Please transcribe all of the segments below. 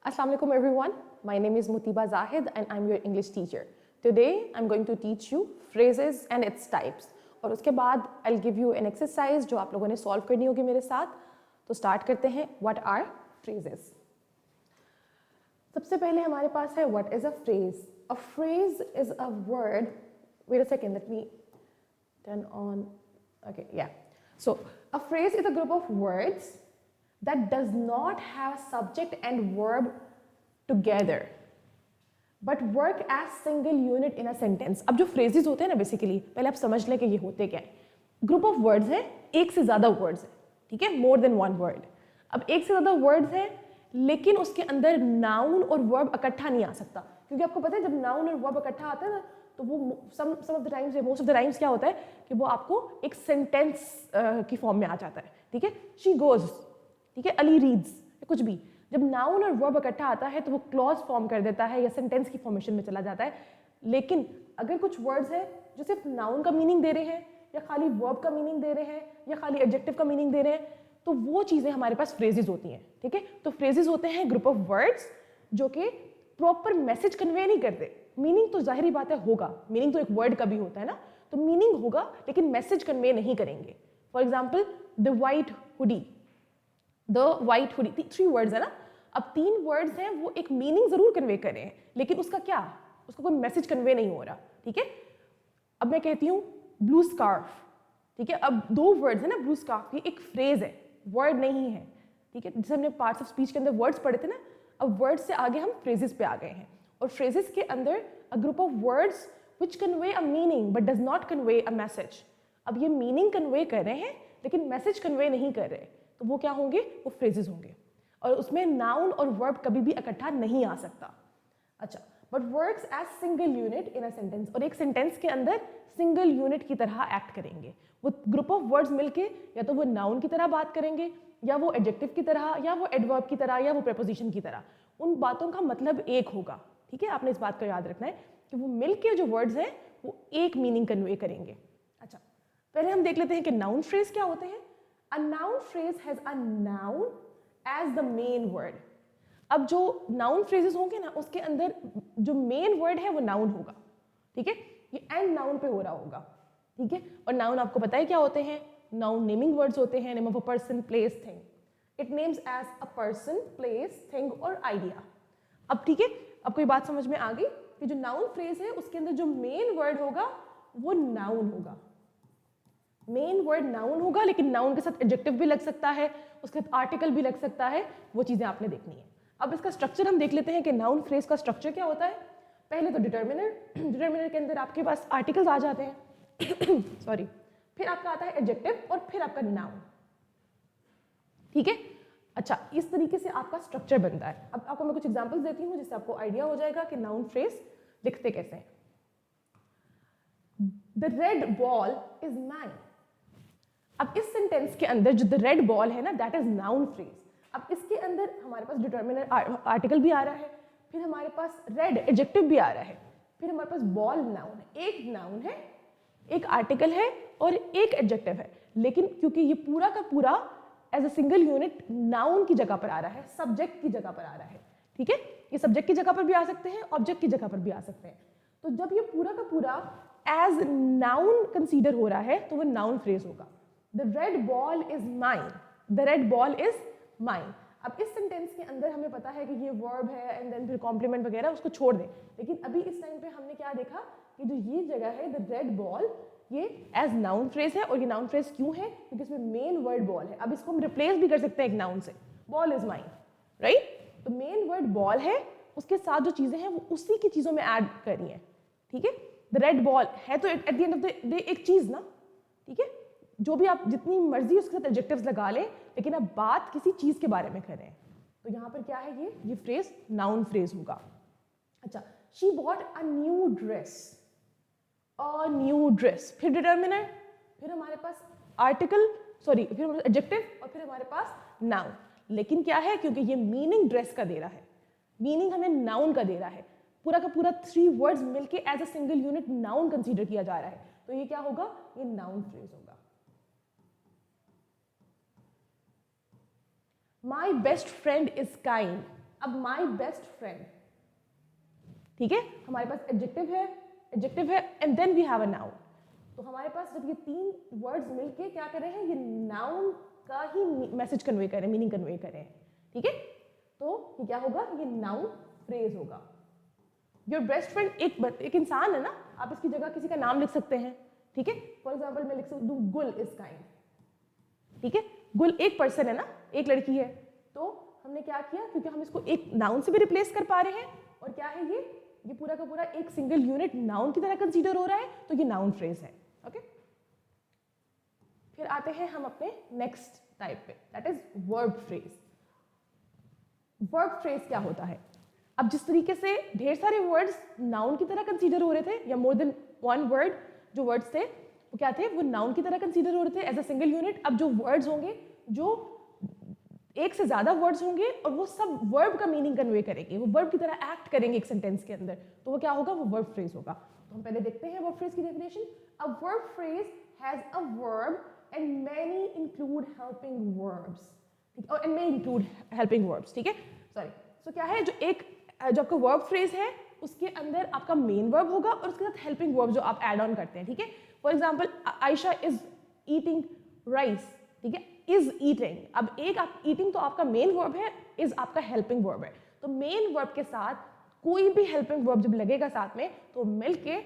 Assalamualaikum everyone. My name is Mutiba Zahid and I'm your English teacher. Today I'm going to teach you phrases and its types. और उसके बाद I'll give you an exercise जो आप लोगों ने solve करनी होगी मेरे साथ. तो start करते हैं. What are phrases? सबसे पहले हमारे पास है what is a phrase? A phrase is a word. Wait a second, let me turn on. Okay, yeah. So a phrase is a group of words that does not have subject and verb together but work as single unit in a sentence. अब जो phrases होते हैं ना basically, पहले आप समझ लें कि ये होते क्या है. Group of words है, एक से ज़्यादा words है, ठीक है, more than one word. अब एक से ज़्यादा words है, लेकिन उसके अंदर noun और verb इकट्ठा नहीं आ सकता, क्योंकि आपको पता है जब noun और verb इकट्ठा आता है ना, तो वो some of the times, most of the times क्या होता है कि वो आपको एक sentence की form में आ जाता है, ठीक है. She goes, ठीक है, अली रीड्स, कुछ भी. जब नाउन और वर्ब इकट्ठा आता है तो वो क्लॉज फॉर्म कर देता है या सेंटेंस की फॉर्मेशन में चला जाता है. लेकिन अगर कुछ वर्ड्स हैं जो सिर्फ नाउन का मीनिंग दे रहे हैं या खाली वर्ब का मीनिंग दे रहे हैं या खाली एडजेक्टिव का मीनिंग दे रहे हैं, तो वो चीज़ें हमारे पास फ्रेजेस होती हैं, ठीक है. तो फ्रेजेस होते हैं ग्रुप ऑफ वर्ड्स जो कि प्रॉपर मैसेज कन्वे नहीं करते. मीनिंग तो जाहिर बात है होगा, मीनिंग तो एक वर्ड का भी होता है ना, तो मीनिंग होगा लेकिन मैसेज कन्वे नहीं करेंगे. For example the white hoodie, the white hoodie, 3 words है ना. अब 3 वर्ड्स हैं, वो एक मीनिंग जरूर कन्वे कर रहे हैं, लेकिन उसका क्या, उसका कोई मैसेज कन्वे नहीं हो रहा, ठीक है. अब मैं कहती हूँ ब्लू स्कार्फ, ठीक है. अब 2 वर्ड्स है ना, ब्लू स्कार्फ, ये एक फ्रेज है, वर्ड नहीं है, ठीक है. जैसे हमने पार्ट्स ऑफ स्पीच के अंदर वर्ड्स पढ़े थे ना, अब वर्ड्स से आगे हम फ्रेजेस पे आ गए हैं. और फ्रेजेस के अंदर अ group of words which convey a meaning but does not convey a message. अब ये मीनिंग कन्वे कर रहे हैं लेकिन मैसेज कन्वे नहीं कर रहे, तो वो क्या होंगे, वो फ्रेजेस होंगे. और उसमें नाउन और वर्ब कभी भी इकट्ठा नहीं आ सकता. अच्छा, but works as single unit in a sentence, और एक सेंटेंस के अंदर सिंगल यूनिट की तरह एक्ट करेंगे. वो ग्रुप ऑफ वर्ड्स मिलके या तो वो नाउन की तरह बात करेंगे, या वो एडजेक्टिव की तरह, या वो एडवर्ब की तरह, या वो प्रेपोजिशन की तरह. उन बातों का मतलब एक होगा, ठीक है. आपने इस बात को याद रखना है कि वो मिलके जो वर्ड्स हैं वो एक मीनिंग कन्वे करेंगे. अच्छा, पहले हम देख लेते हैं कि नाउन फ्रेज क्या होते हैं. A noun phrase has a noun as the main word. अब जो noun phrases होंगे ना, उसके अंदर जो main word है वो noun होगा, ठीक है. ये and noun पे हो रहा होगा, ठीक है. और noun आपको पता है क्या होते हैं, noun naming words होते हैं, name of a person, place, thing. It names as a person, place, thing और idea. अब ठीक है, अब कोई बात समझ में आ गई कि जो noun phrase है उसके अंदर जो main word होगा वो noun होगा. मेन वर्ड नाउन होगा, लेकिन नाउन के साथ एडजेक्टिव भी लग सकता है, उसके साथ आर्टिकल भी लग सकता है. वो चीज़ें आपने देखनी है. अब इसका स्ट्रक्चर हम देख लेते हैं कि नाउन फ्रेज का स्ट्रक्चर क्या होता है. पहले तो डिटर्मिनर, डिटर्मिनर के अंदर आपके पास आर्टिकल्स आ जाते हैं सॉरी. फिर आपका आता है एडजेक्टिव और फिर आपका नाउन, ठीक है. अच्छा, इस तरीके से आपका स्ट्रक्चर बनता है. अब आपको मैं कुछ एग्जाम्पल्स देती हूँ जिससे आपको आइडिया हो जाएगा कि नाउन फ्रेज लिखते कैसे हैं. The red ball is mine. अब इस सेंटेंस के अंदर जो द रेड बॉल है ना, दैट इज नाउन फ्रेज. अब इसके अंदर हमारे पास डिटर्मिनर आर्टिकल भी आ रहा है, फिर हमारे पास रेड एडजेक्टिव भी आ रहा है, फिर हमारे पास बॉल नाउन है. एक नाउन है, एक आर्टिकल है और एक एडजेक्टिव है. लेकिन क्योंकि ये पूरा का पूरा as a single unit noun की जगह पर आ रहा है, सब्जेक्ट की जगह पर आ रहा है, ठीक है. ये सब्जेक्ट की जगह पर भी आ सकते हैं, ऑब्जेक्ट की जगह पर भी आ सकते हैं. तो जब ये पूरा का पूरा एज नाउन कंसीडर हो रहा है तो वो नाउन फ्रेज होगा. The red ball is mine. The red ball is mine. अब इस सेंटेंस के अंदर हमें पता है कि ये वर्ब है एंड देन फिर कॉम्प्लीमेंट वगैरह, उसको छोड़ दें. लेकिन अभी इस टाइम पे हमने क्या देखा कि जो ये जगह है द रेड बॉल, ये एज नाउन फ्रेज है. और ये नाउन फ्रेज क्यों है, क्योंकि इसमें मेन वर्ड बॉल है. अब इसको हम रिप्लेस भी कर सकते हैं एक नाउन से, बॉल इज माइन, राइट. तो मेन वर्ड बॉल है, उसके साथ जो चीजें हैं वो उसी की चीजों में ऐड करी है, ठीक है. द रेड बॉल है तो at the end of the day एक चीज ना, ठीक है. जो भी आप जितनी मर्जी उसके साथ एडजेक्टिव्स लगा लें, लेकिन अब बात किसी चीज के बारे में करें, तो यहाँ पर क्या है, ये फ्रेज नाउन फ्रेज होगा. अच्छा, she bought a new dress, a new dress, फिर डिटर्मिनर, फिर हमारे पास आर्टिकल, सॉरी, फिर हमारे एडजेक्टिव और फिर हमारे पास नाउन. लेकिन क्या है, क्योंकि ये मीनिंग ड्रेस का दे रहा है, मीनिंग हमें नाउन का दे रहा है, पूरा का पूरा 3 वर्ड्स मिलके as a single unit noun consider किया जा रहा है, तो ये क्या होगा, ये नाउन फ्रेज होगा. My best friend is kind. अब माई बेस्ट फ्रेंड, ठीक है, हमारे पास एडजेक्टिव है and then we have a noun. तो हमारे पास जब ये तीन वर्ड्स मिलके क्या कर रहे हैं, ये नाउन का ही मैसेज कन्वे करें, मीनिंग कन्वे करें, ठीक है। तो ये क्या होगा, ये नाउन फ्रेज होगा। योर बेस्ट फ्रेंड एक इंसान है ना, आप इसकी जगह किसी का नाम लिख सकते हैं, ठीक है। फॉर एग्जाम्पल मैं लिख सकती हूँ गुल इज काइंड, ठीक है। गुल एक पर्सन है ना, एक लड़की है, तो हमने क्या किया, क्योंकि हम इसको एक नाउन से भी रिप्लेस कर पा रहे हैं, और क्या है ये पूरा का पूरा एक सिंगल यूनिट नाउन की तरह कंसीडर हो रहा है, तो ये नाउन फ्रेज है, ओके। फिर आते हैं हम अपने नेक्स्ट टाइप पे, that is verb phrase. Verb phrase क्या होता है, अब जिस तरीके से ढेर सारे वर्ड्स नाउन की तरह कंसीडर हो रहे थे, या मोर देन वन वर्ड जो वर्ड्स थे वो क्या थे, वो नाउन की तरह कंसीडर हो रहे थे एज अ सिंगल यूनिट। अब जो वर्ड्स होंगे, जो एक से ज्यादा वर्ड्स होंगे और वो सब वर्ब का मीनिंग कन्वे करेंगे, वो वर्ब की तरह एक्ट करेंगे एक सेंटेंस के अंदर, तो वो क्या होगा, वो वर्ब फ्रेज होगा। तो हम पहले देखते हैं वर्ब फ्रेज की definition. A verb phrase has a verb and many include helping verbs, ठीक है, and may include helping verbs, ठीक है, सॉरी। सो क्या है, जो आपका वर्ब फ्रेज है उसके अंदर आपका मेन वर्ब होगा और उसके साथ हेल्पिंग वर्ब जो आप ऐड ऑन करते हैं, ठीक है। For example Ayesha is eating rice, ठीक है, इज ईटिंग। अब एक आप ईटिंग तो आपका मेन वर्ब है, इज आपका हेल्पिंग वर्ब है। तो मेन वर्ब के साथ कोई भी हेल्पिंग वर्ब जब लगेगा साथ में, तो मिलके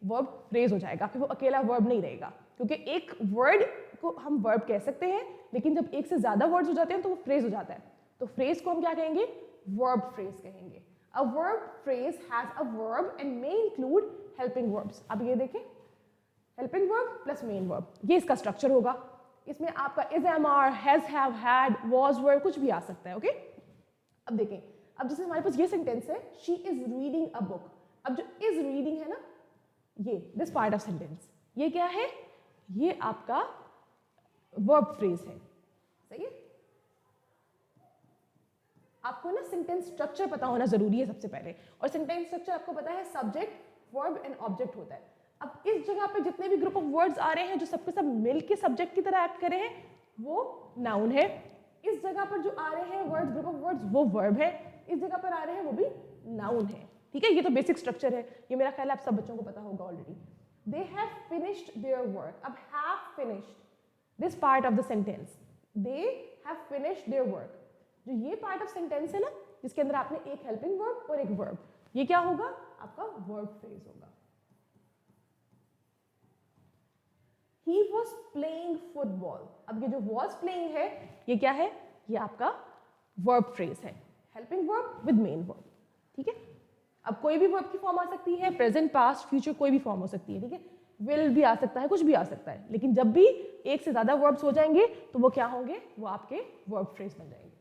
वर्ब फ्रेज हो जाएगा, फिर वो अकेला वर्ब नहीं रहेगा, क्योंकि एक वर्ड को हम वर्ब कह सकते हैं, लेकिन जब एक से ज्यादा वर्ड्स हो जाते हैं तो वो फ्रेज हो जाता है। तो फ्रेज को हम क्या कहेंगे, वर्ब फ्रेज कहेंगे। A verb phrase has a verb and may include helping verbs. अब ये देखें, helping verb plus main verb, ये इसका स्ट्रक्चर होगा। इसमें आपका is, am, are, has, have, had, was, were कुछ भी आ सकता है, ओके। अब देखें, अब जैसे हमारे पास ये सेंटेंस है, she is reading a book. अब जो इज रीडिंग है ना, ये दिस पार्ट ऑफ सेंटेंस, ये क्या है, ये आपका वर्ब फ्रेज है, सही है। आपको ना सेंटेंस स्ट्रक्चर पता होना जरूरी है सबसे पहले, और सेंटेंस स्ट्रक्चर आपको पता है सब्जेक्ट, वर्ब एंड ऑब्जेक्ट होता है। अब इस जगह पे जितने भी ग्रुप ऑफ वर्ड्स आ रहे हैं जो सबके सब मिलके सब्जेक्ट की तरह एक्ट करे हैं, वो नाउन है। इस जगह पर जो आ रहे हैं वर्ड्स, ग्रुप ऑफ वर्ड्स, वो वर्ब है। इस जगह पर आ रहे हैं वो भी नाउन है, ठीक है। ये तो बेसिक स्ट्रक्चर है, ये मेरा ख्याल है आप सब बच्चों को पता होगा already. They have finished their work. अब have finished this part of the sentence, they have finished their work, जो ये पार्ट ऑफ सेंटेंस है ना, जिसके अंदर आपने एक हेल्पिंग वर्ब और एक वर्ब, ये क्या होगा, आपका वर्ब फ्रेज होगा। He was playing football। अब ये जो was playing है, ये क्या है, ये आपका verb phrase है, helping verb with main verb, ठीक है। अब कोई भी verb की फॉर्म आ सकती है, present, past, future, कोई भी फॉर्म हो सकती है, ठीक है। will भी आ सकता है, कुछ भी आ सकता है, लेकिन जब भी एक से ज्यादा verbs हो जाएंगे तो वो क्या होंगे, वो आपके verb phrase बन जाएंगे।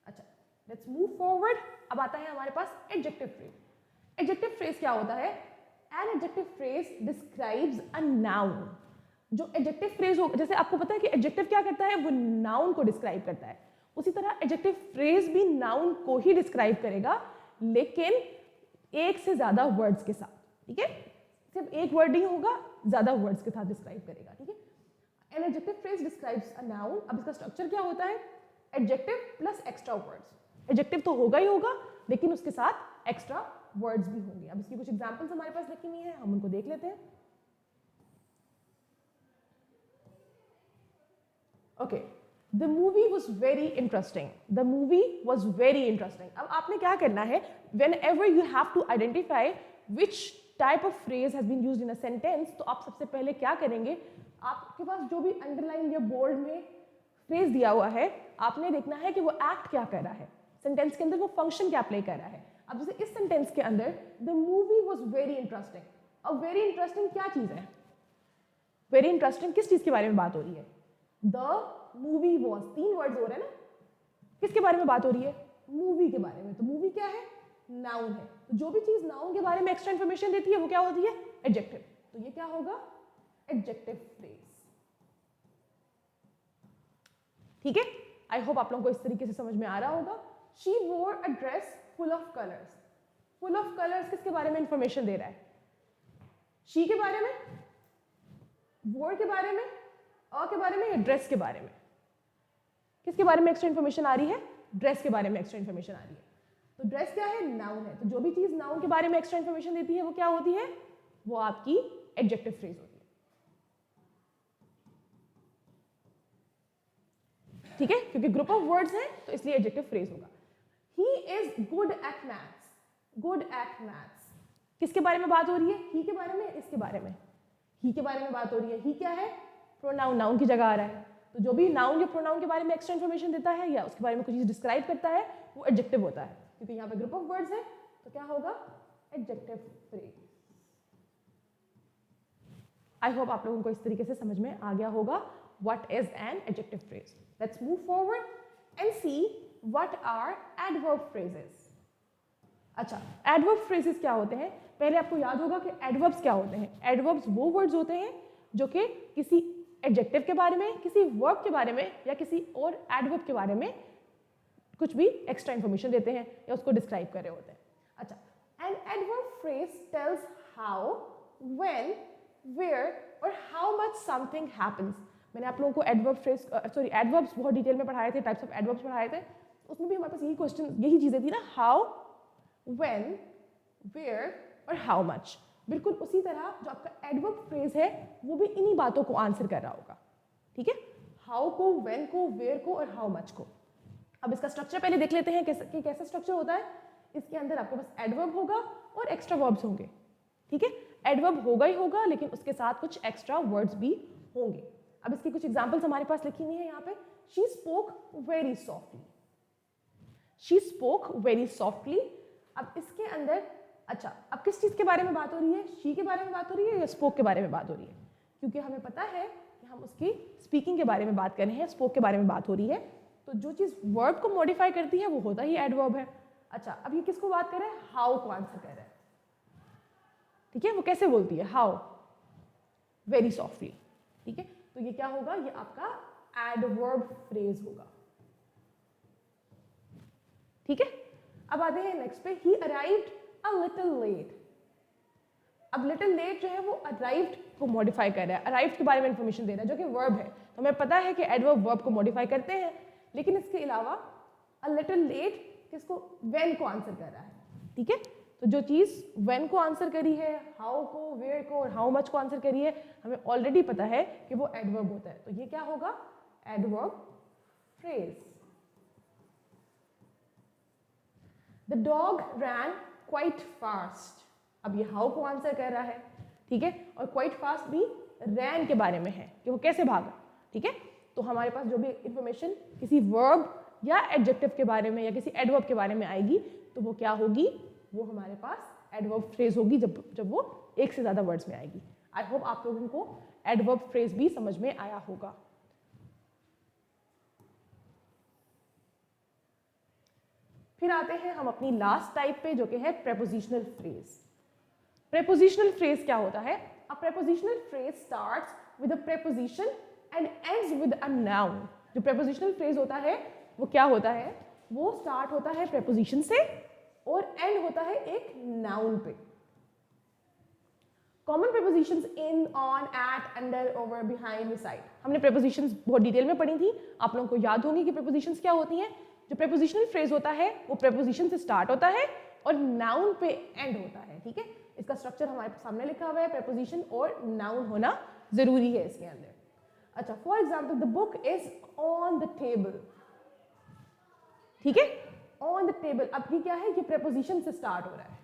अच्छा, let's move forward। अब आता है हमारे पास adjective phrase। adjective phrase क्या होता है, an adjective phrase describes a noun। जो एडजेक्टिव फ्रेज हो, जैसे आपको पता है कि एडजेक्टिव क्या करता है, वो नाउन को डिस्क्राइब करता है, उसी तरह एडजेक्टिव फ्रेज भी नाउन को ही डिस्क्राइब करेगा, लेकिन एक से ज्यादा वर्ड्स के साथ, ठीक है। सिर्फ एक वर्ड नहीं होगा, ज्यादा वर्ड्स के साथ डिस्क्राइब करेगा, ठीक है। N adjective phrase describes a noun. अब इसका स्ट्रक्चर क्या होता है, adjective plus extra words. Adjective तो होगा ही होगा, लेकिन उसके साथ एक्स्ट्रा वर्ड्स भी होंगे। अब इसकी कुछ एग्जांपल्स हमारे पास लिखी हुई है, हम उनको देख लेते हैं। Okay, the movie was very interesting. The movie was very interesting. अब आपने क्या करना है, whenever you have to identify which type of phrase has been used in a sentence, तो आप सबसे पहले क्या करेंगे, आपके पास जो भी अंडरलाइन या बोल्ड में फ्रेज दिया हुआ है, आपने देखना है कि वो एक्ट क्या कर रहा है सेंटेंस के अंदर, वो फंक्शन क्या प्ले कर रहा है। अब जैसे इस सेंटेंस के अंदर the movie was very interesting. अब वेरी इंटरेस्टिंग क्या चीज है, वेरी इंटरेस्टिंग किस चीज के बारे में बात हो रही है, द मूवी वॉज, तीन वर्ड्स हो रहे हैं ना, किसके बारे में बात हो रही है, मूवी के बारे में। तो मूवी क्या है, नाउन है। तो जो भी चीज नाउन के बारे में एक्स्ट्रा इंफॉर्मेशन देती है वो क्या होती है, एडजेक्टिव। तो ये क्या होगा, एडजेक्टिव फ्रेज, ठीक है। आई होप आप लोगों को इस तरीके से समझ में आ रहा होगा। शी वोर अ dress full of colours. Full of colours किसके बारे में इंफॉर्मेशन दे रहा है, शी के बारे में, वोर के बारे में, अ के बारे में, या ड्रेस के बारे में। किसके बारे में एक्स्ट्रा इंफॉर्मेशन आ रही है, ड्रेस के बारे में एक्स्ट्रा इंफॉर्मेशन आ रही है। तो ड्रेस क्या है, नाउन है, तो जो भी चीज नाउन के बारे में एक्स्ट्रा इन्फॉर्मेशन देती है वो क्या होती है, वो आपकी एडजेक्टिव फ्रेज होती है। ठीक है, क्योंकि ग्रुप ऑफ वर्ड्स है तो इसलिए एडजेक्टिव फ्रेज होगा। He is good at maths, good at maths, किसके बारे में बात हो रही है, ही के बारे में, इसके बारे में, ही के बारे में बात हो रही है। ही क्या है, प्रोनाउन, नाउन की जगह आ रहा है, तो जो भी नाउन या प्रोनाउन के बारे में एक्स्ट्रा इन्फॉर्मेशन देता है या उसके बारे में कुछ चीज डिस्क्राइब करता है वो एडजेक्टिव होता है, क्योंकि यहाँ पे ग्रुप ऑफ वर्ड्स है तो क्या होगा, एडजेक्टिव फ्रेज। आई होप आप लोगों को इस तरीके से समझ में आ गया होगा what is an adjective phrase. Let's move forward and see what are adverb phrases. अच्छा, एडवर्ब फ्रेजेस क्या होते हैं, पहले आपको याद होगा कि एडवर्ब्स क्या होते हैं। एडवर्ब्स वो वर्ड्स होते हैं जो कि किसी एडजेक्टिव के बारे में, किसी वर्ब के बारे में या किसी और एडवर्ब के बारे में कुछ भी एक्स्ट्रा इंफॉर्मेशन देते हैं या उसको डिस्क्राइब कर रहे होते हैं। अच्छा, an adverb phrase tells how, when, where और हाउ मच समथिंग हैपेंस। मैंने आप लोगों को एडवर्ब फ्रेज एडवर्ब्स बहुत डिटेल में पढ़ाए थे, टाइप्स ऑफ एडवर्ब्स पढ़ाए थे, उसमें भी हमारे पास यही क्वेश्चन, यही चीजें थी ना, हाउ, व्हेन, वेयर और हाउ मच। बिल्कुल उसी तरह जो आपका एडवर्ब फ्रेज है वो भी इन्हीं बातों को आंसर कर रहा होगा। ठीक है, हाउ को, व्हेन को, वेयर को और हाउ मच को। अब इसका स्ट्रक्चर पहले देख लेते हैं कि कैसा स्ट्रक्चर होता है। इसके अंदर आपके पास एडवर्ब होगा और एक्स्ट्रा वर्ब्स होंगे। ठीक है, एडवर्ब होगा ही होगा लेकिन उसके साथ कुछ एक्स्ट्रा वर्ड्स भी होंगे। अब इसकी कुछ एग्जांपल्स हमारे पास लिखी हुई है यहाँ पे। She spoke very softly, she spoke very softly. अब इसके अंदर, अच्छा, अब किस चीज के बारे में बात हो रही है, शी के बारे में बात हो रही है या स्पोक के बारे में बात हो रही है, क्योंकि हमें पता है कि हम उसकी स्पीकिंग के बारे में बात कर रहे हैं, स्पोक के बारे में बात हो रही है, तो जो चीज वर्ब को मॉडिफाई करती है वो होता ही एडवर्ब है। अच्छा, अब ये किसको बात कर रहा है, हाउ को आंसर कर रहा है। ठीक है, वो कैसे बोलती है, हाउ, वेरी सॉफ्टली। ठीक है, तो ये क्या होगा, ये आपका एडवर्ब फ्रेज होगा। ठीक है, अब आते हैं नेक्स्ट पे, he arrived a little late. अब लिटिल लेट जो है वो अराइव्ड को मॉडिफाई कर रहा है, अराइव्ड के बारे में इंफॉर्मेशन दे रहा है जो कि वर्ब है। तो हमें पता है कि एडवर्ब वर्ब को मॉडिफाई करते हैं, लेकिन इसके अलावा अ लिटिल लेट किसको, व्हेन को आंसर कर रहा है। ठीक है, तो जो चीज व्हेन को आंसर करी है, हाउ को, वेयर को और हाउ मच को आंसर करी है, हमें ऑलरेडी पता है कि वो एडवर्ब होता है, तो ये क्या होगा, adverb phrase. The dog ran quite fast. अब ये हाउ को आंसर कर रहा है, ठीक है, और क्वाइट फास्ट भी रैन के बारे में है कि वो कैसे भागा। ठीक है, तो हमारे पास जो भी इंफॉर्मेशन किसी वर्ब या एडजेक्टिव के बारे में या किसी एडवर्ब के बारे में आएगी तो वो क्या होगी, वो हमारे पास एडवर्ब फ्रेज होगी जब वो एक से ज्यादा वर्ड्स में आएगी। आई होप आप लोगों को एडवर्ब फ्रेज भी समझ में आया होगा। फिर आते हैं हम अपनी लास्ट टाइप पे जो कि है प्रेपोजिशनल फ्रेज। प्रेपोजिशनल फ्रेज क्या होता है, a prepositional phrase starts with a preposition and ends with a noun. जो प्रेपोजिशनल फ्रेज होता है वो क्या होता है, वो स्टार्ट होता है प्रेपोजिशन से और एंड होता है एक नाउन पे। Common prepositions in, on, at, under, over, behind, beside. हमने प्रेपोजिशंस बहुत डिटेल में पढ़ी थी, आप लोगों को याद होंगी कि प्रेपोजिशंस क्या होती हैं। जो प्रेपोजिशनल फ्रेज होता है वो प्रेपोजिशन से स्टार्ट होता है और नाउन पे एंड होता है। ठीक है, इसका स्ट्रक्चर हमारे सामने लिखा हुआ है, प्रेपोजिशन और नाउन होना जरूरी है इसके अंदर। अच्छा, for example, the book is on the table. ठीक है, ऑन द टेबल, अब ये क्या है, ये प्रेपोजिशन से स्टार्ट हो रहा है,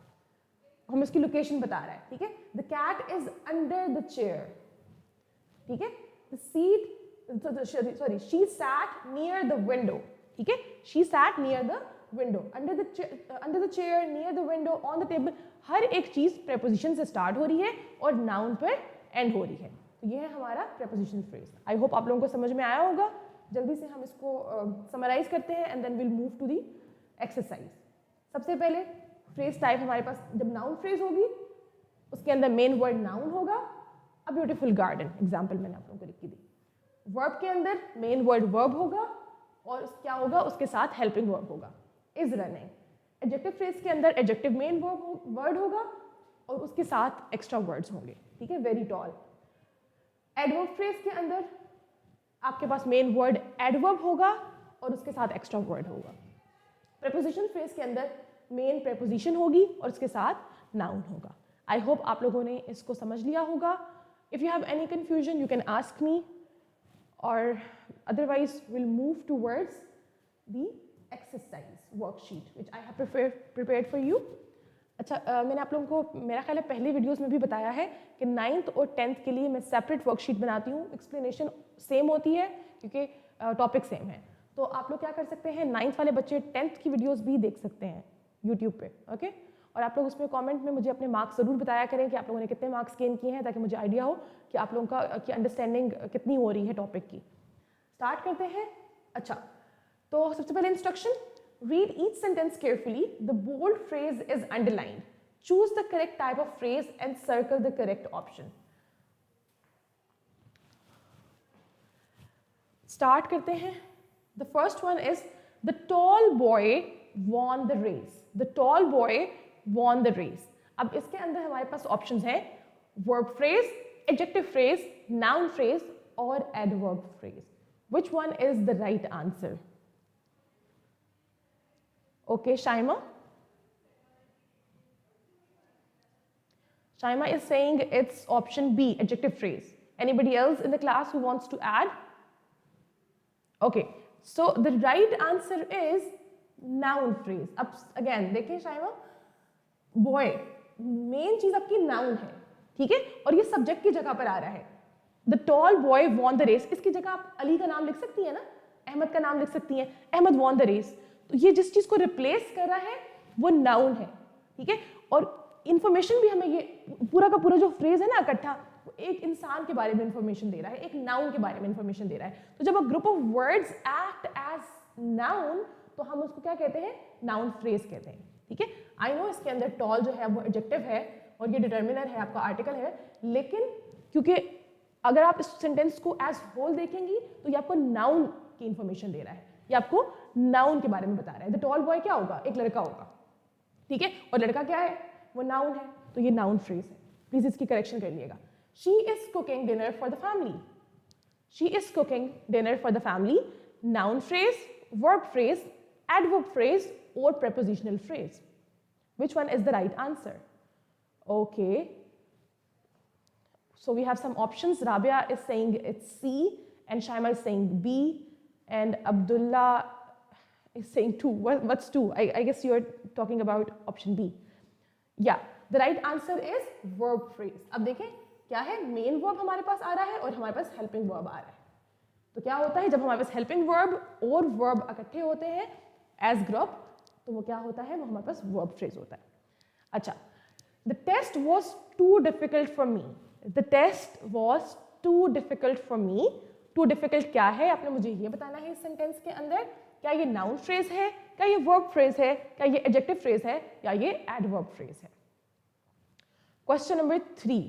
हमें उसकी लोकेशन बता रहा है। ठीक है, the cat is under the chair. ठीक है, the seat, sorry, she sat near the window. ठीक है, she sat near the window, under the chair, near the window, on the table. हर एक चीज प्रेपोजिशन से स्टार्ट हो रही है और नाउन पर एंड हो रही है। तो ये है हमारा प्रेपोजिशनल फ्रेज। आई होप आप लोगों को समझ में आया होगा। जल्दी से हम इसको समराइज करते हैं and then will move to the exercise. सबसे पहले फ्रेज टाइप हमारे पास, जब नाउन फ्रेज होगी उसके अंदर मेन वर्ड नाउन होगा। अ ब्यूटीफुल गार्डन एग्जाम्पल मैंने आप लोगों को लिख के दी। वर्ब के अंदर मेन वर्ड वर्ब होगा और क्या होगा, उसके साथ हेल्पिंग वर्ब होगा, इज रनिंग। एडजेक्टिव फ्रेज के अंदर एडजेक्टिव मेन वर्ड होगा और उसके साथ एक्स्ट्रा वर्ड्स होंगे। ठीक है, वेरी टॉल। एडवर्ब फ्रेज के अंदर आपके पास मेन वर्ड एडवर्ब होगा और उसके साथ एक्स्ट्रा वर्ड होगा। प्रेपोजिशन फ्रेज के अंदर मेन प्रेपोजिशन होगी और उसके साथ नाउन होगा। आई होप आप लोगों ने इसको समझ लिया होगा। If you have any confusion you can ask me, or otherwise will move towards the exercise worksheet which I have prepared for you. अच्छा, मैंने आप लोगों को मेरा ख्याल है पहले वीडियोस में भी बताया है कि 9th और 10th के लिए मैं सेपरेट वर्कशीट बनाती हूँ। एक्सप्लेनेशन सेम होती है क्योंकि टॉपिक सेम है। तो आप लोग क्या कर सकते हैं, 9th वाले बच्चे 10th की वीडियोस भी देख सकते हैं यूट्यूब पे, ओके। और आप लोग उसमें कमेंट में मुझे अपने मार्क्स ज़रूर बताया करें कि आप लोगों ने कितने मार्क्स गेन किए हैं, ताकि मुझे आइडिया हो कि आप लोगों का की अंडरस्टैंडिंग कितनी हो रही है टॉपिक की। स्टार्ट करते हैं। अच्छा, तो सबसे पहले instruction, read each sentence carefully. The bold phrase is underlined. Choose the correct type of phrase and circle the correct option. Start करते हैं। The first one is the tall boy won the race. The tall boy won the race. अब इसके अंदर हमारे पास options हैं verb phrase, adjective phrase, noun phrase और adverb phrase. Which one is the right answer? Okay, Shaima. Shaima is saying it's option B, adjective phrase. Anybody else in the class who wants to add? Okay, so the right answer is noun phrase. अब again देखिए Shaima, boy main चीज आपकी noun है, ठीक है, और ये subject की जगह पर आ रहा है। The tall boy won the race. इसकी जगह आप अली का नाम लिख सकती है ना, अहमद का नाम लिख सकती हैं, अहमद won the race। तो ये जिस चीज को रिप्लेस कर रहा है वो नाउन है, ठीक है। और इंफॉर्मेशन भी हमें, ये पूरा का पूरा जो फ्रेज है ना इकट्ठा, वो एक इंसान के बारे में इंफॉर्मेशन दे रहा है, एक नाउन के बारे में इंफॉर्मेशन दे रहा है। तो जब a group of words act as noun तो हम उसको क्या कहते हैं, नाउन फ्रेज कहते हैं, ठीक है। आई नो इसके अंदर टॉल जो है वो एडजेक्टिव है और ये डिटर्मिनर है, आपका आर्टिकल है, लेकिन क्योंकि अगर आप इस सेंटेंस को एज होल देखेंगी तो ये आपको नाउन की इंफॉर्मेशन दे रहा है, ये आपको नाउन के बारे में बता रहा है। द टॉल बॉय क्या होगा, एक लड़का होगा, ठीक है, और लड़का क्या है, वो नाउन है, तो ये नाउन फ्रेज है। प्लीज इसकी करेक्शन कर लिएगा। She is cooking dinner for the family. She is cooking dinner for the family, noun phrase, verb phrase, adverb phrase और prepositional phrase. Which one is the right answer? Okay, so we have some options. Rabia is saying it's C, and Shaima is saying B, and Abdullah is saying 2. What's 2? I guess you're talking about option B. Yeah, the right answer is verb phrase. अब देखें क्या है, main verb हमारे पास आ रहा है और हमारे पास हेल्पिंग वर्ब आ रहा है। तो क्या होता है जब हमारे पास हेल्पिंग वर्ब और वर्ब इकट्ठे होते हैं एज ग्रुप, तो वो क्या होता है, वो हमारे पास वर्ब फ्रेज होता है। अच्छा, the test was too difficult for me. The test was too difficult for me. Too difficult क्या है, आपने मुझे ये बताना है इस सेंटेंस के अंदर, क्या ये नाउन फ्रेज है, क्या ये वर्ब फ्रेज है, क्या ये एडजेक्टिव फ्रेज है, या ये एडवर्ब फ्रेज है। Question number 3।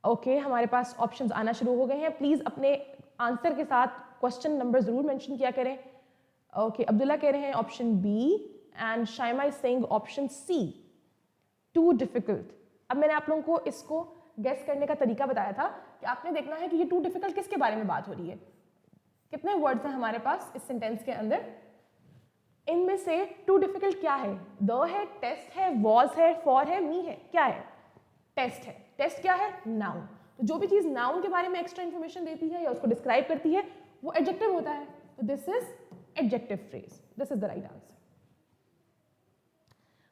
ओके, हमारे पास ऑप्शंस आना शुरू हो गए हैं। प्लीज अपने आंसर के साथ क्वेश्चन नंबर जरूर मेंशन किया करें। ओके, अब्दुल्ला कह रहे हैं option B and Shaima is saying option C, too difficult. अब मैंने आप लोगों को इसको गेस करने का तरीका बताया था कि आपने देखना है कि ये टू डिफिकल्ट किसके बारे में बात हो रही है। कितने वर्ड्स हैं हमारे पास इस सेंटेंस के अंदर, इनमें से टू डिफिकल्ट क्या है, द है, टेस्ट है, वॉज है, फॉर है, मी है, क्या है, टेस्ट है। टेस्ट क्या है, नाउन। तो जो भी चीज नाउन के बारे में एक्स्ट्रा इंफॉर्मेशन देती है या उसको डिस्क्राइब करती है वो एडजेक्टिव होता है। तो this is adjective phrase, this is the right answer.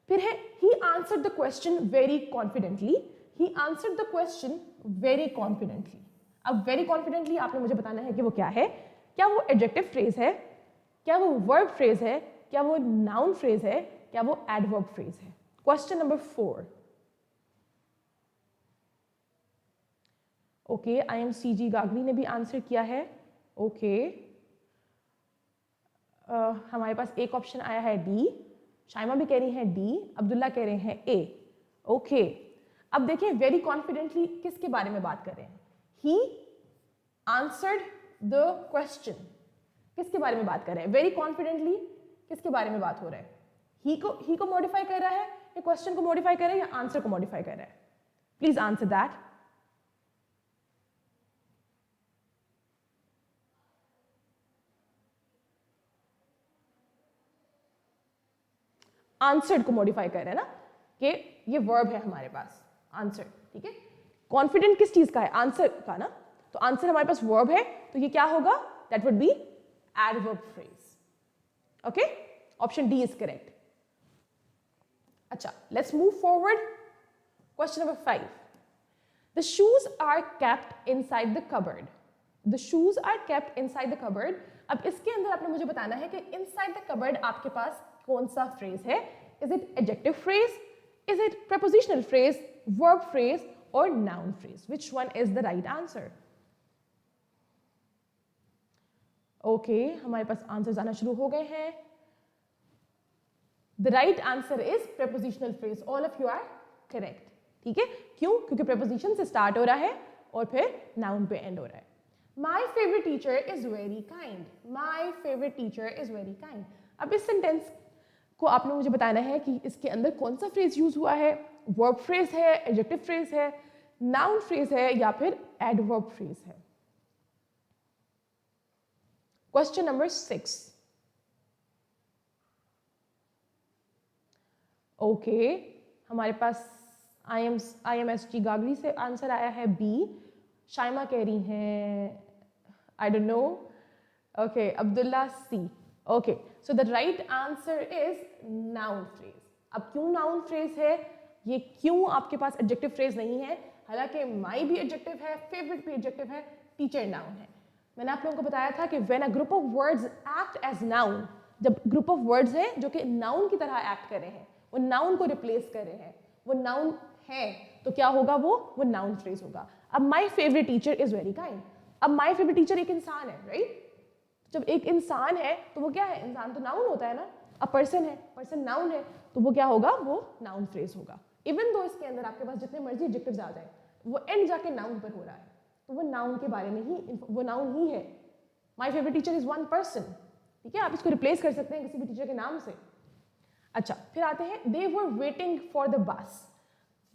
फिर है he answered the question very confidently. He answered the question very confidently. अब वेरी कॉन्फिडेंटली आपने मुझे बताना है कि वो क्या है, क्या वो एडजेक्टिव फ्रेज है, क्या वो वर्ब फ्रेज है, क्या वो नाउन फ्रेज है, क्या वो एडवर्ब फ्रेज है। Question number 4। ओके, IMCG गागवी ने भी आंसर किया है। ओके, हमारे पास एक ऑप्शन आया है डी, शाइमा भी कह रही है डी, अब्दुल्ला कह रहे हैं ए। ओके, अब देखिए वेरी कॉन्फिडेंटली किसके बारे में बात कर रहे हैं, ही आंसर्ड द क्वेश्चन, किसके बारे में बात कर रहे हैं, वेरी कॉन्फिडेंटली किसके बारे में बात हो रहा है, ही को मॉडिफाई कर रहा है या क्वेश्चन को मॉडिफाई कर रहा है या आंसर को मॉडिफाई कर रहा है। Please answer that. आंसर्ड को मॉडिफाई कर रहे हैं ना, कि ये वर्ब है हमारे पास आंसर, ठीक है। कॉन्फिडेंट किस चीज का है? आंसर का ना, तो आंसर हमारे पास वर्ब है, तो ये क्या होगा? That would be adverb phrase. Okay, option D is correct. अच्छा, let's move forward. Question number 5, the shoes are kept inside the cupboard. The shoes are kept inside the cupboard. अब इसके अंदर आपने मुझे बताना है कि इनसाइड द कबर्ड आपके पास कौन सा फ्रेज है? Is it adjective phrase, is it prepositional phrase, verb phrase or noun phrase? Which one is the right answer? Okay, हमारे पास आंसर्स आना शुरू हो गए हैं। The right answer is prepositional phrase. All of you are correct. ठीक है, क्यों? क्योंकि preposition से start हो रहा है और फिर noun पे end हो रहा है। My favorite teacher is very kind. My favorite teacher is very kind. अब इस सेंटेंस को आपने मुझे बताना है कि इसके अंदर कौन सा फ्रेज यूज हुआ है? वर्ब फ्रेज है, एडजेक्टिव फ्रेज है, नाउन फ्रेज है या फिर एडवर्ब फ्रेज है? Question number 6। ओके, हमारे पास IMSG गागरी से आंसर आया है बी। शाइमा कह रही हैं I don't know. Okay, Abdullah C. Okay, so the right answer is noun phrase. अब क्यों नाउन फ्रेज है? ये क्यों आपके पास एडजेक्टिव फ्रेज नहीं है? हालांकि माई भी एडजेक्टिव है, फेवरेट भी एडजेक्टिव है, टीचर नाउन है। मैंने आप लोगों को बताया था कि when a group of words act as noun, जब ग्रुप ऑफ वर्ड्स हैं जो कि नाउन की तरह एक्ट कर रहे हैं, वो नाउन को रिप्लेस कर रहे हैं, वो नाउन है, तो क्या होगा? वो नाउन फ्रेज होगा। अब my favourite teacher is very kind. अब माई फेवरेट टीचर एक इंसान है, राइट? जब एक इंसान है तो वो क्या है? इंसान तो नाउन होता है ना। अब पर्सन है, पर्सन नाउन है, तो वो क्या होगा? वो नाउन फ्रेज होगा। इवन दो इसके अंदर आपके पास जितने मर्जी एडजेक्टिव्स आ जाए, वो एंड जाके नाउन पर हो रहा है, तो वो नाउन के बारे में ही, वो नाउन ही है। My favourite teacher is one person, ठीक है, आप इसको रिप्लेस कर सकते हैं किसी भी टीचर के नाम से। अच्छा, फिर आते हैं they were waiting for the bus.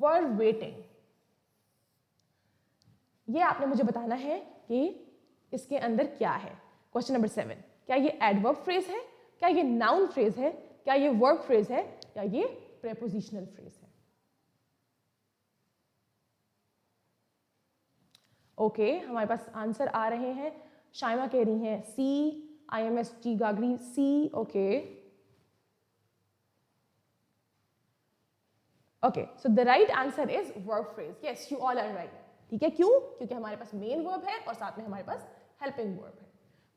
Were waiting, ये आपने मुझे बताना है कि इसके अंदर क्या है। क्वेश्चन नंबर 7, क्या ये एडवर्ब फ्रेज है, क्या ये नाउन फ्रेज है, क्या ये वर्ब फ्रेज है, या ये प्रेपोजिशनल फ्रेज है? ओके, हमारे पास आंसर आ रहे हैं। शाइमा कह रही हैं C, IMSG Gagri C. Okay okay, so the right answer is verb phrase. Yes, you all are right. ठीक है, क्यों? क्योंकि हमारे पास मेन वर्ब है और साथ में हमारे पास हेल्पिंग वर्ब है।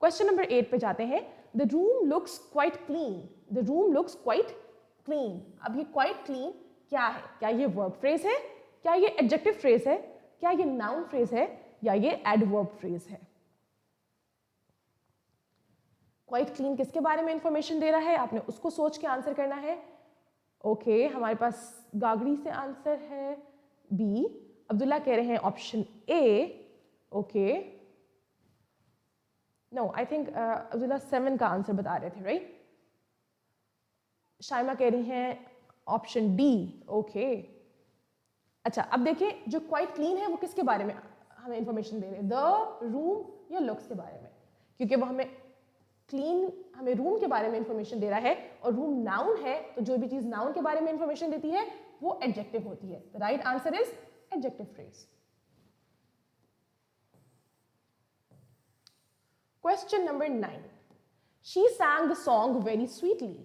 क्वेश्चन नंबर 8 पे जाते हैं। The room looks quite clean. The room looks quite clean. अब ये क्वाइट क्लीन क्या है? क्या ये वर्ब फ्रेज है, क्या ये एडजेक्टिव फ्रेज है, क्या ये नाउन फ्रेज है, या ये एडवर्ब फ्रेज है? क्वाइट क्लीन किसके बारे में इंफॉर्मेशन दे रहा है? आपने उसको सोच के आंसर करना है। ओके, हमारे पास गागड़ी से आंसर है बी। अब्दुल्ला कह रहे हैं option A. Okay, no, I think Abdullah 7 का आंसर बता रहे थे, राइट? शाइमा कह रही हैं ऑप्शन डी। ओके, अच्छा, अब देखिए जो क्वाइट क्लीन है वो किसके बारे में हमें इंफॉर्मेशन दे रहे हैं? द रूम या लुक्स के बारे में? क्योंकि वो हमें क्लीन, हमें रूम के बारे में इंफॉर्मेशन दे रहा है, और रूम नाउन है, तो जो भी चीज नाउन के बारे में इंफॉर्मेशन देती है वो एडजेक्टिव होती है। The right answer is adjective phrase. Question number 9, she sang the song very sweetly.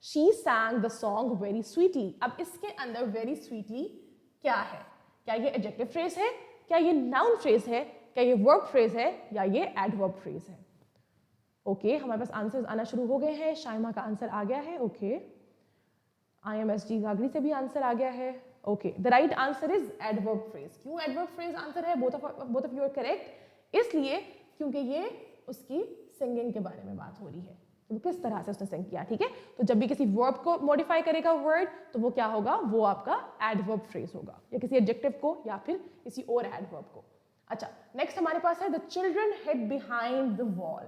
She sang the song very sweetly. अब इसके अंदर very sweetly क्या है? क्या ये एडजेक्टिव फ्रेज है, क्या ये नाउन फ्रेज है, क्या ये वर्ब फ्रेज है, या ये एडवर्ब फ्रेज है? ओके, हमारे पास आंसर्स आना शुरू हो गए हैं। शाइमा का आंसर आ गया है। ओके, IMSG गागरी से भी आंसर आ गया है। Okay, the right answer is adverb phrase. क्यों एडवर्ब फ्रेज आंसर है? Both of you are correct. इसलिए क्योंकि ये उसकी सिंगिंग के बारे में बात हो रही है, तो किस तरह से उसने सिंग किया। ठीक है, तो जब भी किसी वर्ब को मॉडिफाई करेगा वर्ड, तो वो क्या होगा? वो आपका एडवर्ब फ्रेज होगा, या किसी एडजेक्टिव को या फिर किसी और एडवर्ब को। अच्छा, नेक्स्ट हमारे पास है the children hid behind the wall.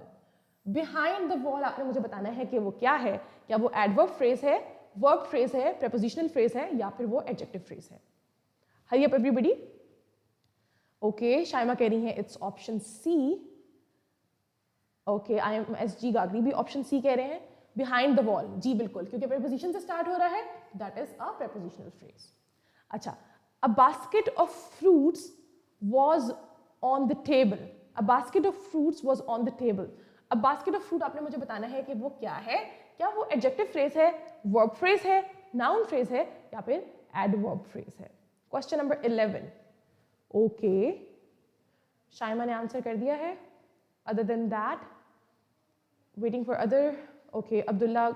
Behind the wall आपने मुझे बताना है कि वो क्या है? क्या वो एडवर्ब फ्रेज है, वर्ब फ्रेज है, प्रेपोजिशनल फ्रेज है, या फिर वो एडजेक्टिव फ्रेज है? Hurry up everybody. Okay, Shaima कह रही है it's option C. Okay, IMSG गागरी भी ऑप्शन सी कह रहे हैं। बिहाइंड द वॉल, जी बिल्कुल, क्योंकि प्रेपोजिशन से स्टार्ट हो रहा है, that is a prepositional phrase. अच्छा, a basket of fruits was on the table, a basket of fruits was on the table. अब बास्केट ऑफ फ्रूट आपने मुझे बताना है कि वो क्या है, क्या वो एडजेक्टिव फ्रेज है, वर्ब फ्रेज है, नाउन फ्रेज है, या फिर एडवर्ब फ्रेज है। Question number 11। ओके, शाइमा ने आंसर कर दिया है। Other than that, waiting for other. Okay, Abdullah,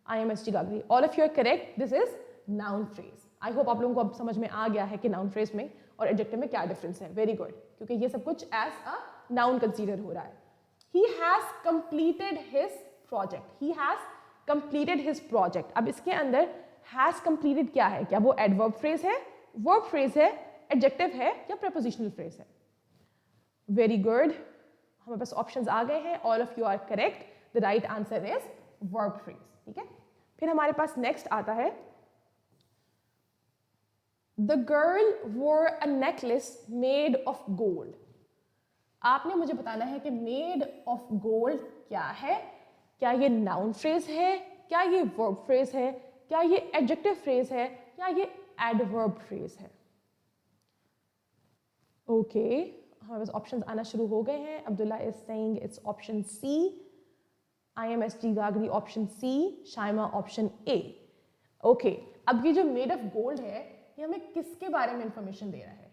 IMSG Gagri, all of you are correct, this is noun phrase. I hope आप लोगों को अब समझ में आ गया है कि नाउन फ्रेज में और एडजेक्टिव में क्या डिफरेंस है। वेरी गुड, क्योंकि ये सब कुछ एज अ नाउन कंसीडर हो रहा है। He has completed his project. He has completed his project. अब इसके अंदर has completed क्या है? क्या वो adverb phrase है, verb phrase है, adjective है या prepositional phrase है? Very good. हमारे पास options आ गए हैं. All of you are correct. The right answer is verb phrase. ठीक है? फिर हमारे पास next आता है The girl wore a necklace made of gold. आपने मुझे बताना है कि मेड ऑफ गोल्ड क्या है, क्या ये नाउन फ्रेज है, क्या ये वर्ब फ्रेज है, क्या ये एडजेक्टिव फ्रेज है, या ये एडवर्ब फ्रेज है। ओके, हमारे पास ऑप्शंस आना शुरू हो गए हैं। Abdullah is saying it's option C, IMSG Gagri option C, Shaima option A. Okay, अब ये जो मेड ऑफ गोल्ड है ये हमें किसके बारे में इंफॉर्मेशन दे रहा है?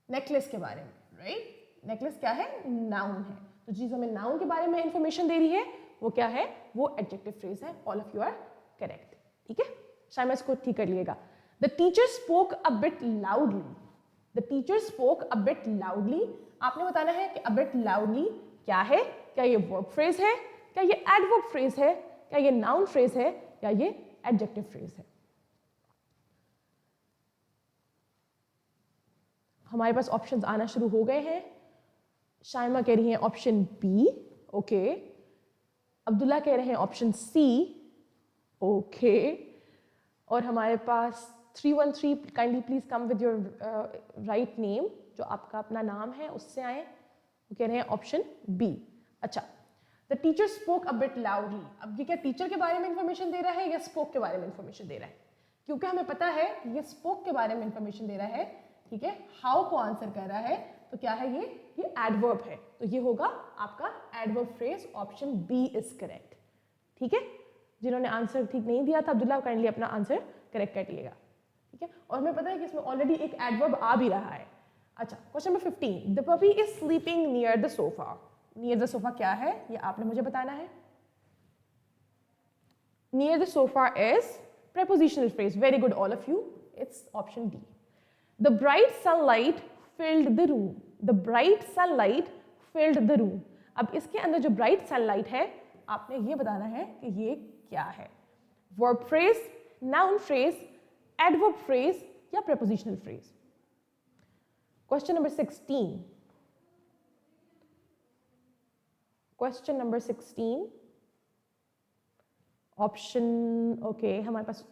नेकलेस के बारे में, राइट? नेकलेस क्या है? नाउन है। तो चीज हमें नाउन के बारे में इंफॉर्मेशन दे रही है, वो क्या है? वो एडजेक्टिव फ्रेज है। All of you are correct. ठीक है, शायद इसको ठीक कर लिएगा। The teacher spoke a bit loudly, the teacher spoke a bit loudly. आपने बताना है कि अ बिट लाउडली क्या है, क्या ये वर्ब फ्रेज है, क्या ये एडवर्ब फ्रेज है, क्या ये नाउन फ्रेज है, या ये एडजेक्टिव फ्रेज है। हमारे पास ऑप्शंस आना शुरू हो गए हैं। शाइमा कह रही हैं ऑप्शन बी, ओके। अब्दुल्ला कह रहे हैं ऑप्शन सी, ओके। और हमारे पास 313, kindly please come with your write name, जो आपका अपना नाम है उससे आए। वो कह रहे हैं ऑप्शन बी। अच्छा, the teacher spoke a bit loudly. अब ये क्या टीचर के बारे में इंफॉर्मेशन दे रहा है या स्पोक के बारे में इंफॉर्मेशन दे रहा है? क्योंकि हमें पता है कि ये स्पोक के बारे में इंफॉर्मेशन दे रहा है, ठीक है। हाउ को आंसर कर रहा है, तो क्या है ये एडवर्ब है, तो ये होगा आपका adverb phrase. Option B is correct. ठीक है, जिन्होंने आंसर ठीक नहीं दिया था अब्दुल्ला, काइंडली अपना आंसर करेक्ट कर लिएगा। ठीक है, और हमें पता है कि इसमें ऑलरेडी एक एडवर्ब आ भी रहा है। अच्छा, question number 15, the puppy is sleeping near the sofa. Near the sofa क्या है, ये आपने मुझे बताना है। Near the sofa is prepositional phrase. Very good, all of you. It's option D. The bright sunlight filled the room. The bright sunlight filled the room. अब इसके अंदर जो bright sunlight है, आपने ये बताना है कि ये क्या है। Verb phrase, noun phrase, adverb phrase या prepositional phrase. Question number 16. Question number 16. Option okay, हमारे पास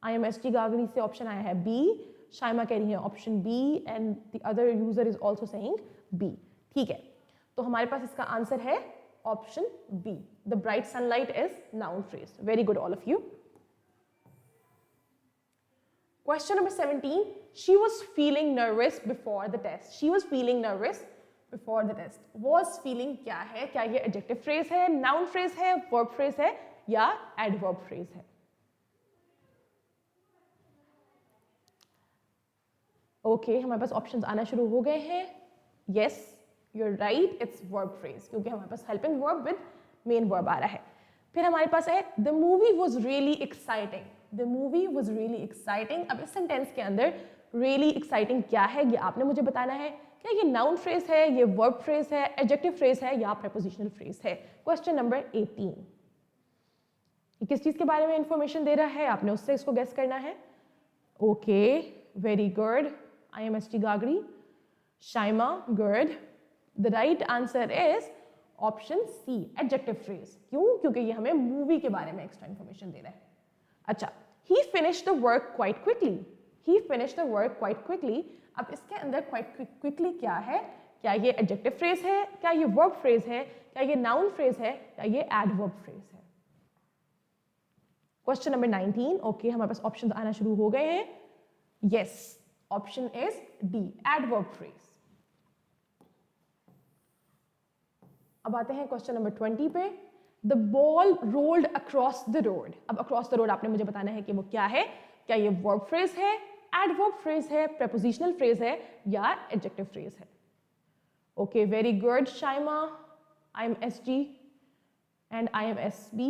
IMSG गागरी से ऑप्शन आया है बी। शाइमा कह रही है option B and the other user is also saying B. ठीक है, तो हमारे पास इसका आंसर है option B. The bright sunlight is noun phrase. Very good, all of you. Question number 17, she was feeling nervous before the test. She was feeling nervous before the test. Was feeling क्या है, क्या ये adjective phrase है, noun phrase है, verb phrase है या adverb phrase है? Okay, हमारे पास ऑप्शंस आना शुरू हो गए हैं। Yes, you are right, it's verb phrase, क्योंकि हमारे पास helping verb with main verb आ रहा है। फिर हमारे पास है the movie was really exciting. The movie was really exciting. अब इस सेंटेंस के अंदर रियली एक्साइटिंग क्या है, ये आपने मुझे बताना है। क्या ये नाउन फ्रेज है, ये वर्ब फ्रेज है, एडजेक्टिव फ्रेज है या प्रीपोजिशनल फ्रेज है? क्वेश्चन नंबर 18, किस चीज के बारे में इंफॉर्मेशन दे रहा है, आपने उससे इसको गेस करना है। Okay, very good. IMSG Gagri, Shaima, good. The right answer is option C, adjective phrase. क्यों? क्योंकि ये हमें मूवी के बारे में एक्स्ट्रा इंफॉर्मेशन दे रहा है। अच्छा, ही finished the work quite quickly. He finished the work quite quickly. अब इसके अंदर क्वाइट क्विकली क्या है? क्या ये एडजेक्टिव फ्रेज है, क्या ये वर्ब फ्रेज है, क्या ये नाउन फ्रेज है या ये एडवर्ब फ्रेज है? क्वेश्चन नंबर 19, ओके हमारे पास ऑप्शन आना शुरू हो गए हैं. Yes, option is D, adverb phrase. अब आते हैं क्वेश्चन नंबर 20 पे. The ball rolled across the road. अब अक्रॉस द रोड आपने मुझे बताना है कि वो क्या है. क्या ये वर्ब फ्रेज है, एडवर्ब फ्रेज है, प्रेपोजिशनल फ्रेज है या एडजेक्टिव फ्रेज है. Okay, very good Shaima. IMSG and IMSB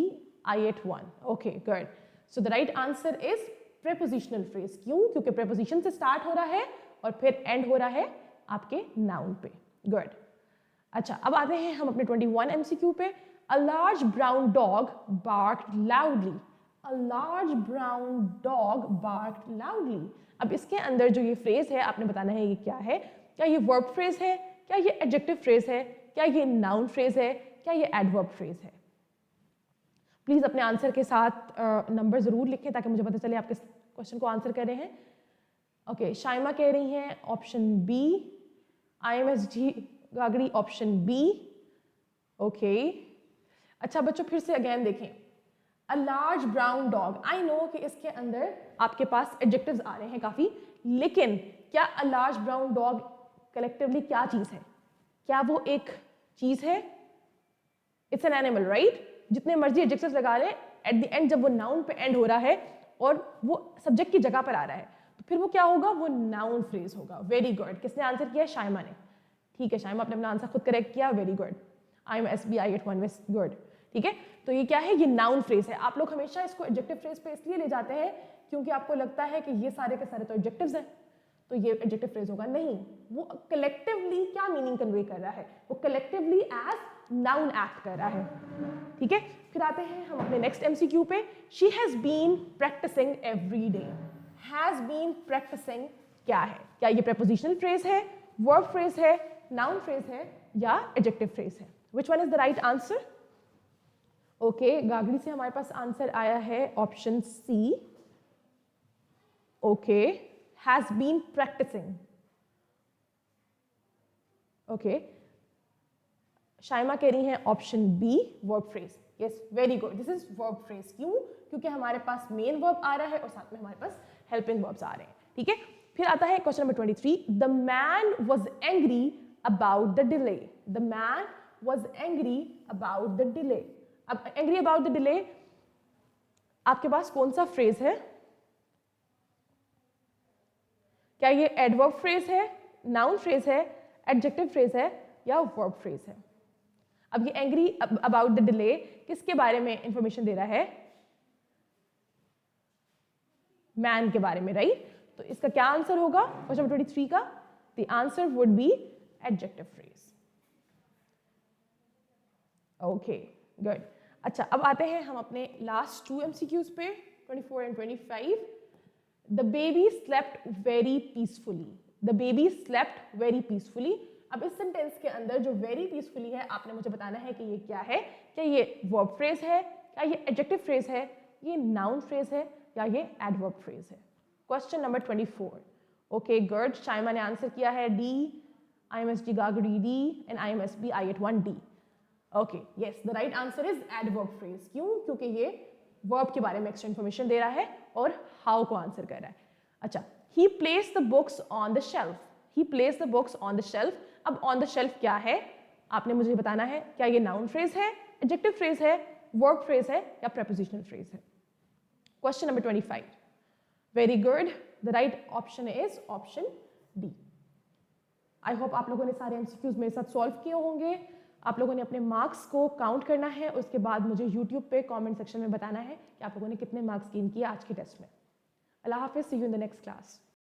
I81. Okay, good. So the right answer is prepositional phrase. क्यों? क्योंकि preposition से start हो रहा है और फिर end हो रहा है आपके noun पे. Good. अच्छा, अब आते हैं हम अपने 21 MCQ पे. A large brown dog barked loudly. A large brown dog barked loudly. अब इसके अंदर जो ये फ्रेज है आपने बताना है ये क्या है. क्या ये वर्ब फ्रेज है, क्या ये एडजेक्टिव फ्रेज है, क्या ये नाउन फ्रेज है, क्या ये एडवर्ब फ्रेज है. प्लीज अपने आंसर के साथ नंबर जरूर लिखें ताकि मुझे पता चले आप किस क्वेश्चन को आंसर कर रहे हैं. ओके, शाइमा कह रही हैं option B. IMSG Gagri option B. Okay, अच्छा बच्चों फिर से अगेन देखें. A large brown dog. I know कि इसके अंदर आपके पास एडजेक्टिव्स आ रहे हैं काफी, लेकिन क्या अ लार्ज ब्राउन डॉग कलेक्टिवली क्या चीज है? क्या वो एक चीज है? It's an animal, right? जितने मर्जी एडजेक्टिव्स लगा ले, एट द एंड जब वो नाउन पे एंड हो रहा है और वो सब्जेक्ट की जगह पर आ रहा है तो फिर वो क्या होगा? वो नाउन फ्रेज होगा. Very good. किसने आंसर किया? शाइमा ने. ठीक है शाइमा, आपने अपना आंसर खुद करेक्ट किया. Very good. IMSB I81. Good. ठीक है, तो ये क्या है? ये नाउन फ्रेज है. आप लोग हमेशा इसको एडजेक्टिव फ्रेज पे इसलिए ले जाते हैं क्योंकि आपको लगता है कि ये सारे के सारे तो एडजेक्टिव्स हैं तो ये एडजेक्टिव फ्रेज होगा. नहीं, वो कलेक्टिवली क्या मीनिंग कन्वे कर रहा है? वो कलेक्टिवली एज नाउन एक्ट कर रहा है. ठीक है, फिर आते हैं हम अपने नेक्स्ट MCQ पे. She has been practicing every day. Has been practicing क्या है? क्या ये प्रेपोजिशनल फ्रेज है, वर्ब फ्रेज है, नाउन फ्रेज है या एडजेक्टिव फ्रेज है? Which one is the right answer? Okay, Gagri से हमारे पास आंसर आया है option C. Okay, has been practicing. Okay. Shaima कह रही हैं option B, verb phrase. Yes, very good. This is verb phrase. क्यों? क्योंकि हमारे पास मेन वर्ब आ रहा है और साथ में हमारे पास हेल्पिंग वर्ब्स आ रहे हैं. ठीक है, फिर आता है question number 23. The man was angry about the delay. The man was angry about the delay. अब एंग्री अबाउट द डिले आपके पास कौन सा फ्रेज है? क्या ये एडवर्ब फ्रेज है, नाउन फ्रेज है, एडजेक्टिव फ्रेज है या वर्ब फ्रेज है? अब ये एंग्री अबाउट द डिले किसके बारे में इंफॉर्मेशन दे रहा है? मैन के बारे में, राइट? तो इसका क्या आंसर होगा क्वेश्चन नंबर 23 का? The answer would be adjective phrase. Okay, good. अच्छा, अब आते हैं हम अपने लास्ट 2 MCQs पे, 24 and 25. The baby slept very peacefully. The baby slept very peacefully. अब इस सेंटेंस के अंदर जो very peacefully है आपने मुझे बताना है कि ये क्या है. क्या ये verb phrase है, क्या ये adjective phrase है, ये noun phrase है या ये adverb phrase है? Question number 24. Okay, good. Shaima ने आंसर किया है D. IMSG Gagri D and IMSB I81 D. Okay, yes, the right answer is adverb phrase. क्यों? क्योंकि ये वर्ब के बारे में एक्स्ट्रा इन्फॉर्मेशन दे रहा है और हाउ को आंसर कर रहा है. अच्छा, he place the books on the shelf. He place the books on the shelf. अब ऑन द शेल्फ क्या है आपने मुझे बताना है. क्या ये नाउन फ्रेज है, एडजेक्टिव फ्रेज है, वर्ब फ्रेज है या प्रेपोजिशनल फ्रेज है? Question number 25. Very good. The right option is option D. I hope आप लोगों ने सारे MCQs मेरे साथ सॉल्व किए होंगे. आप लोगों ने अपने मार्क्स को काउंट करना है, उसके बाद मुझे YouTube पे कमेंट सेक्शन में बताना है कि आप लोगों ने कितने मार्क्स गेन किए आज के टेस्ट में. अल्लाह हाफिज़. See you in the next class.